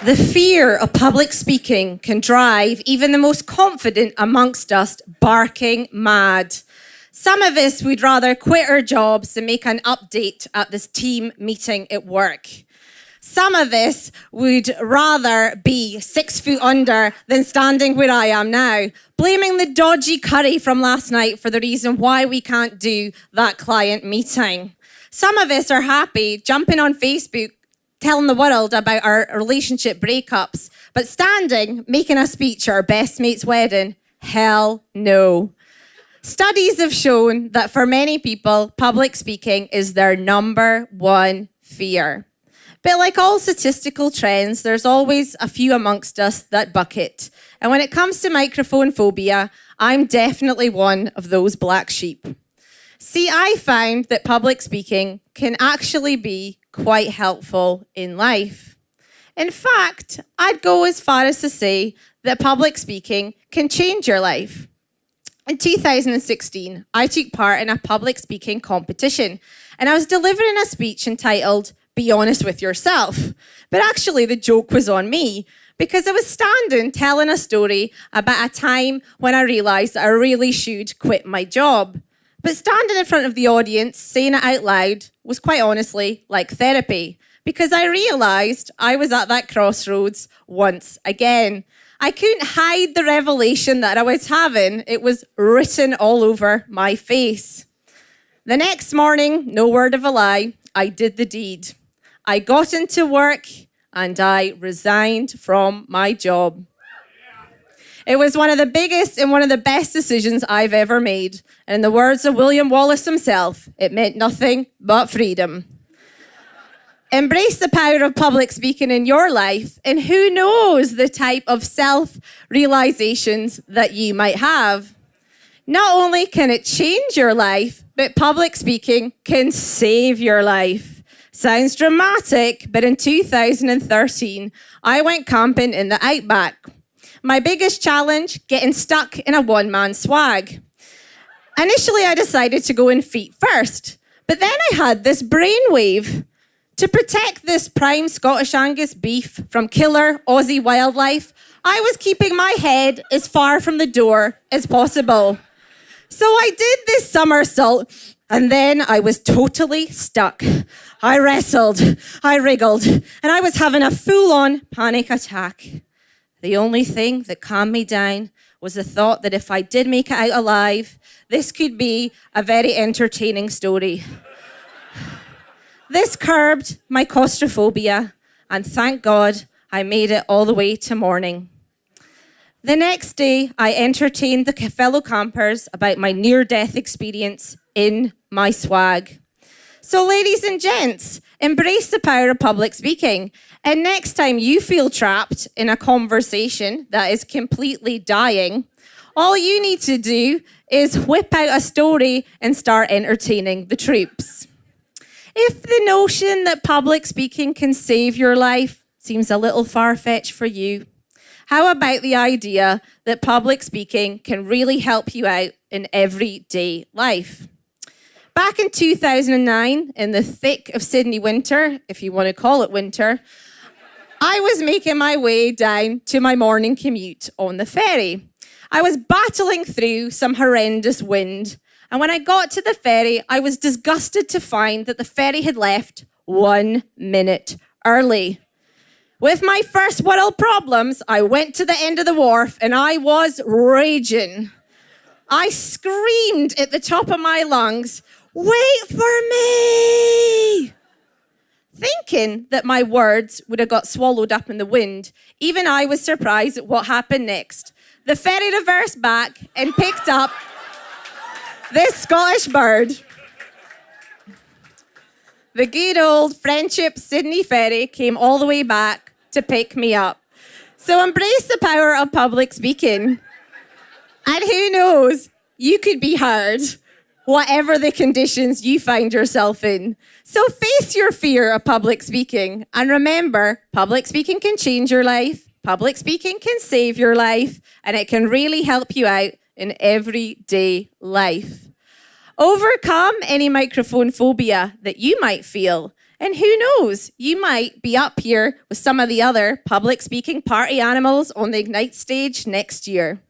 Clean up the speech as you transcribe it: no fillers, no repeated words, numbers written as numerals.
The fear of public speaking can drive even the most confident amongst us barking mad. Some of us would rather quit our jobs than make an update at this team meeting at work. Some of us would rather be 6 foot under than standing where I am now, blaming the dodgy curry from last night for the reason why we can't do that client meeting. Some of us are happy jumping on Facebook, telling the world about our relationship breakups, but standing, making a speech at our best mate's wedding, hell no. Studies have shown that for many people, public speaking is their number one fear. But like all statistical trends, there's always a few amongst us that buck it. And when it comes to microphone phobia, I'm definitely one of those black sheep. See, I found that public speaking can actually be quite helpful in life. In fact, I'd go as far as to say that public speaking can change your life. In 2016, I took part in a public speaking competition, and I was delivering a speech entitled, "Be Honest with Yourself." But actually, the joke was on me, because I was standing telling a story about a time when I realised that I really should quit my job. But standing in front of the audience, saying it out loud, was quite honestly like therapy, because I realised I was at that crossroads once again. I couldn't hide the revelation that I was having. It was written all over my face. The next morning, no word of a lie, I did the deed. I got into work and I resigned from my job. It was one of the biggest and one of the best decisions I've ever made. And in the words of William Wallace himself, it meant nothing but freedom. Embrace the power of public speaking in your life, and who knows the type of self-realizations that you might have. Not only can it change your life, but public speaking can save your life. Sounds dramatic, but in 2013, I went camping in the outback. My biggest challenge, getting stuck in a one-man swag. Initially, I decided to go in feet first, but then I had this brainwave. To protect this prime Scottish Angus beef from killer Aussie wildlife, I was keeping my head as far from the door as possible. So I did this somersault, and then I was totally stuck. I wrestled, I wriggled, and I was having a full-on panic attack. The only thing that calmed me down was the thought that if I did make it out alive, this could be a very entertaining story. This curbed my claustrophobia, and thank God I made it all the way to morning. The next day, I entertained the fellow campers about my near-death experience in my swag. So ladies and gents, embrace the power of public speaking. And next time you feel trapped in a conversation that is completely dying, all you need to do is whip out a story and start entertaining the troops. If the notion that public speaking can save your life seems a little far-fetched for you, how about the idea that public speaking can really help you out in everyday life? Back in 2009, in the thick of Sydney winter, if you want to call it winter, I was making my way down to my morning commute on the ferry. I was battling through some horrendous wind, and when I got to the ferry, I was disgusted to find that the ferry had left 1 minute early. With my first world problems, I went to the end of the wharf and I was raging. I screamed at the top of my lungs, "Wait for me!" Thinking that my words would have got swallowed up in the wind, even I was surprised at what happened next. The ferry reversed back and picked up this Scottish bird. The good old Friendship Sydney ferry came all the way back to pick me up. So embrace the power of public speaking. And who knows, you could be heard, whatever the conditions you find yourself in. So face your fear of public speaking. And remember, public speaking can change your life, public speaking can save your life, and it can really help you out in everyday life. Overcome any microphone phobia that you might feel, And who knows, you might be up here with some of the other public speaking party animals on the Ignite stage next year.